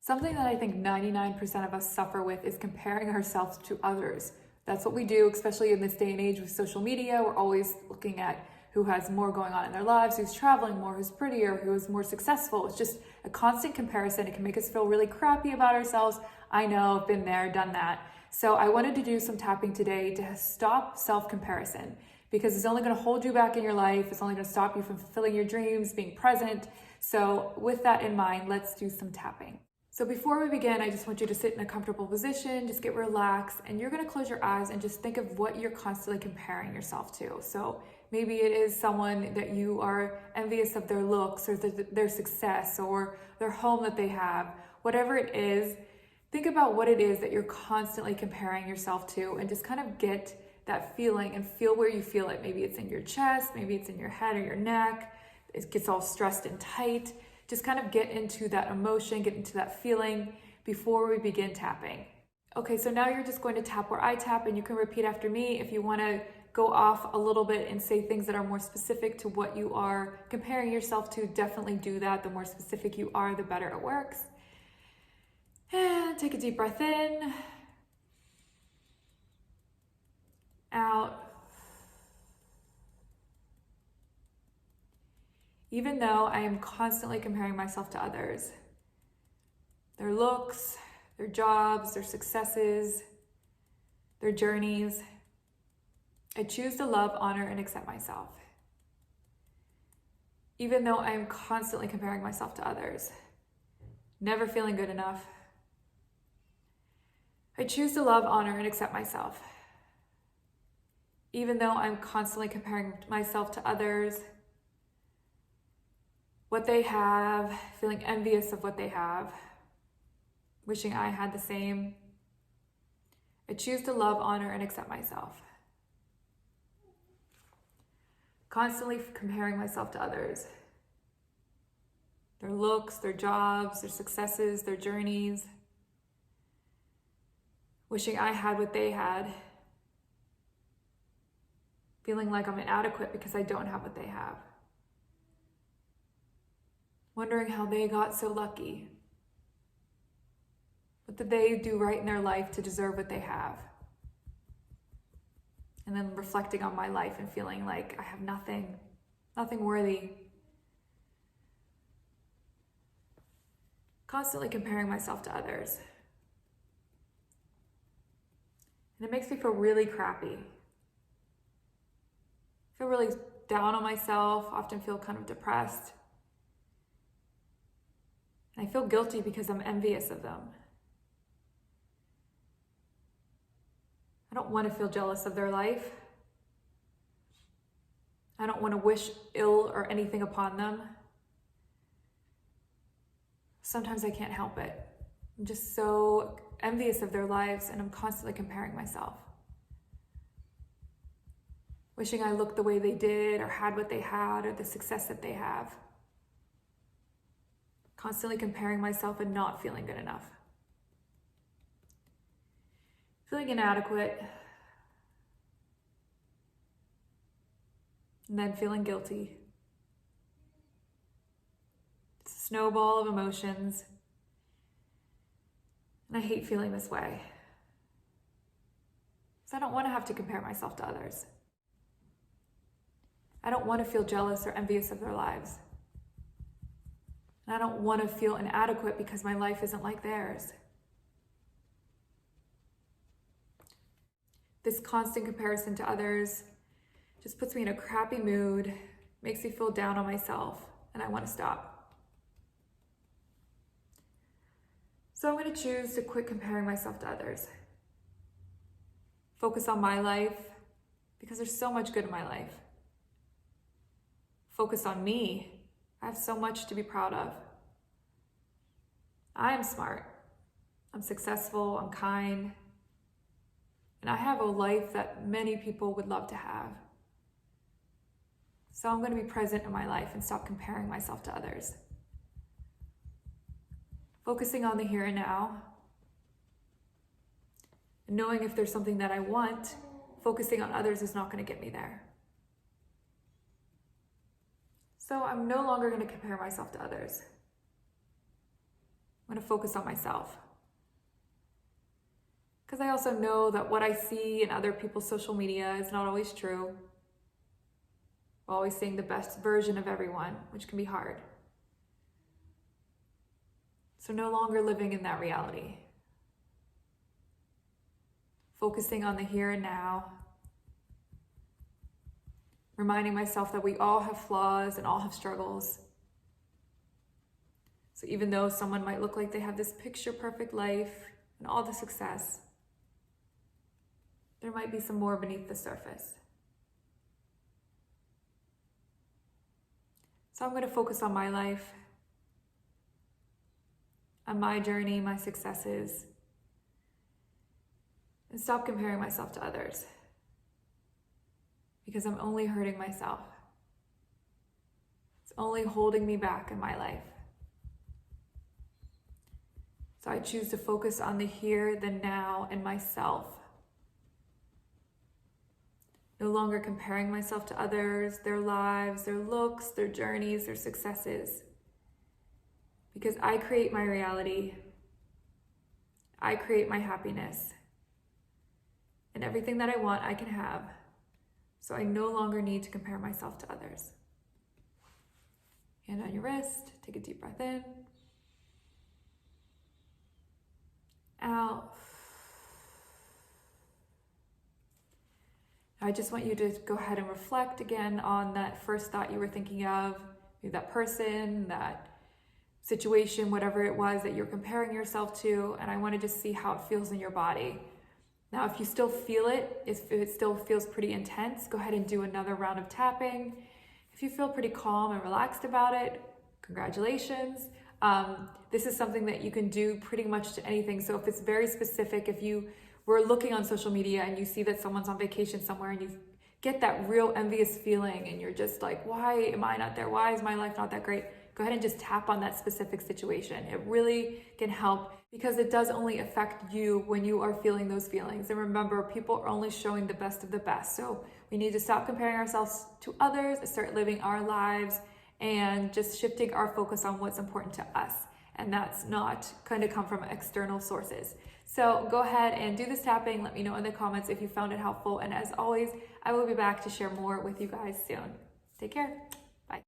Something that I think 99% of us suffer with is comparing ourselves to others. That's what we do, especially in this day and age with social media. We're always looking at who has more going on in their lives, who's traveling more, who's prettier, who is more successful. It's just a constant comparison. It can make us feel really crappy about ourselves. I know, I've been there, done that. So I wanted to do some tapping today to stop self-comparison, because it's only going to hold you back in your life. It's only going to stop you from fulfilling your dreams, being present. So with that in mind, let's do some tapping. So before we begin, I just want you to sit in a comfortable position, just get relaxed, and you're gonna close your eyes and just think of what you're constantly comparing yourself to. So maybe it is someone that you are envious of their looks or their success or their home that they have. Whatever it is, think about what it is that you're constantly comparing yourself to and just kind of get that feeling and feel where you feel it. Maybe it's in your chest, maybe it's in your head or your neck. It gets all stressed and tight. Just kind of get into that emotion, get into that feeling before we begin tapping. Okay, so now you're just going to tap where I tap, and you can repeat after me. If you want to go off a little bit and say things that are more specific to what you are comparing yourself to, definitely do that. The more specific you are, the better it works. And take a deep breath in, out. Even though I am constantly comparing myself to others, their looks, their jobs, their successes, their journeys, I choose to love, honor, and accept myself. Even though I am constantly comparing myself to others, never feeling good enough, I choose to love, honor, and accept myself. Even though I'm constantly comparing myself to others, what they have, feeling envious of what they have, wishing I had the same, I choose to love, honor, and accept myself. Constantly comparing myself to others, their looks, their jobs, their successes, their journeys, wishing I had what they had, feeling like I'm inadequate because I don't have what they have. Wondering how they got so lucky. What did they do right in their life to deserve what they have? And then reflecting on my life and feeling like I have nothing worthy. Constantly comparing myself to others. And it makes me feel really crappy. I feel really down on myself, often feel kind of depressed. I feel guilty because I'm envious of them. I don't want to feel jealous of their life. I don't want to wish ill or anything upon them. Sometimes I can't help it. I'm just so envious of their lives, and I'm constantly comparing myself. Wishing I looked the way they did or had what they had or the success that they have. Constantly comparing myself and not feeling good enough. Feeling inadequate. And then feeling guilty. It's a snowball of emotions. And I hate feeling this way. Because I don't want to have to compare myself to others. I don't want to feel jealous or envious of their lives. I don't want to feel inadequate because my life isn't like theirs. This constant comparison to others just puts me in a crappy mood, makes me feel down on myself, and I want to stop. So I'm going to choose to quit comparing myself to others. Focus on my life, because there's so much good in my life. Focus on me. I have so much to be proud of. I am smart. I'm successful. I'm kind. And I have a life that many people would love to have. So I'm going to be present in my life and stop comparing myself to others. Focusing on the here and now. And knowing if there's something that I want, focusing on others is not going to get me there. So I'm no longer going to compare myself to others. I'm going to focus on myself. Because I also know that what I see in other people's social media is not always true. We're always seeing the best version of everyone, which can be hard. So no longer living in that reality. Focusing on the here and now. Reminding myself that we all have flaws and all have struggles. So even though someone might look like they have this picture perfect life and all the success, there might be some more beneath the surface. So I'm going to focus on my life, on my journey, my successes, and stop comparing myself to others, because I'm only hurting myself. It's only holding me back in my life. So I choose to focus on the here, the now, and myself. No longer comparing myself to others, their lives, their looks, their journeys, their successes. Because I create my reality. I create my happiness. And everything that I want, I can have. So I no longer need to compare myself to others. Hand on your wrist, take a deep breath in. Out. I just want you to go ahead and reflect again on that first thought you were thinking of, maybe that person, that situation, whatever it was that you're comparing yourself to, and I want to just see how it feels in your body. Now, if you still feel it, if it still feels pretty intense, go ahead and do another round of tapping. If you feel pretty calm and relaxed about it, congratulations. This is something that you can do pretty much to anything. So if it's very specific, if you were looking on social media and you see that someone's on vacation somewhere and you get that real envious feeling and you're just like, why am I not there? Why is my life not that great? Go ahead and just tap on that specific situation. It really can help, because it does only affect you when you are feeling those feelings. And remember, people are only showing the best of the best. So we need to stop comparing ourselves to others, start living our lives, and just shifting our focus on what's important to us. And that's not going to come from external sources. So go ahead and do this tapping. Let me know in the comments if you found it helpful. And as always, I will be back to share more with you guys soon. Take care.